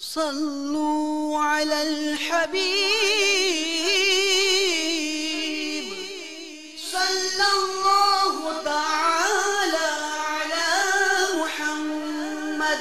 صلوا على الحبيب صلى الله تعالى على محمد۔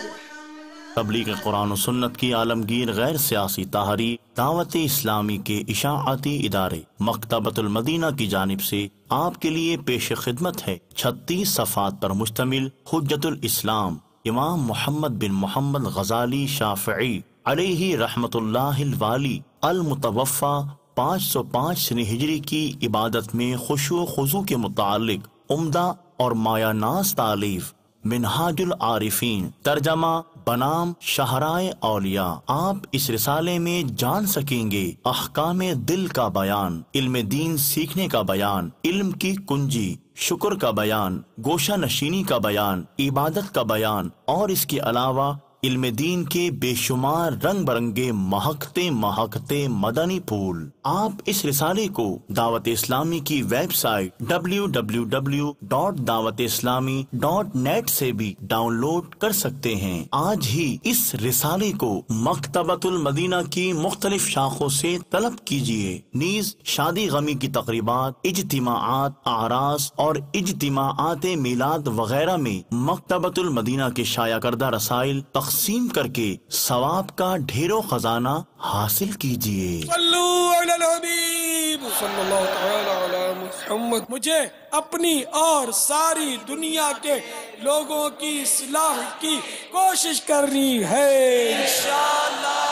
تبلیغ قرآن و سنت کی عالمگیر غیر سیاسی تحریک دعوت اسلامی کے اشاعتی ادارے مکتبۃ المدینہ کی جانب سے آپ کے لیے پیش خدمت ہے 36 صفحات پر مشتمل حجت الاسلام امام محمد بن محمد غزالی شافعی علیہ رحمت اللہ الوالی المتوفی 505 سنہ ہجری کی عبادت میں خشوع و خضوع کے متعلق عمدہ اور مایہ ناز تالیف منہاج العارفین ترجمہ بنام شہرائے اولیاء۔ آپ اس رسالے میں جان سکیں گے احکام دل کا بیان، علم دین سیکھنے کا بیان، علم کی کنجی، شکر کا بیان، گوشہ نشینی کا بیان، عبادت کا بیان، اور اس کے علاوہ علم دین کے بے شمار رنگ برنگے مہکتے مدنی پھول۔ آپ اس رسالے کو دعوت اسلامی کی ویب سائٹ www.dawatIslami.net سے بھی ڈاؤن لوڈ کر سکتے ہیں۔ آج ہی اس رسالے کو مکتبۃ المدینہ کی مختلف شاخوں سے طلب کیجیے۔ نیز شادی غمی کی تقریبات، اجتماعات، اعراس اور اجتماعات میلاد وغیرہ میں مکتبۃ المدینہ کے شائع کردہ رسائل تقسیم کر کے ثواب کا ڈھیروں خزانہ حاصل کیجیے۔ صلو علی الحبیب صلی اللہ تعالی علی محمد۔ مجھے اپنی اور ساری دنیا کے لوگوں کی اصلاح کی کوشش کرنی ہے انشاءاللہ۔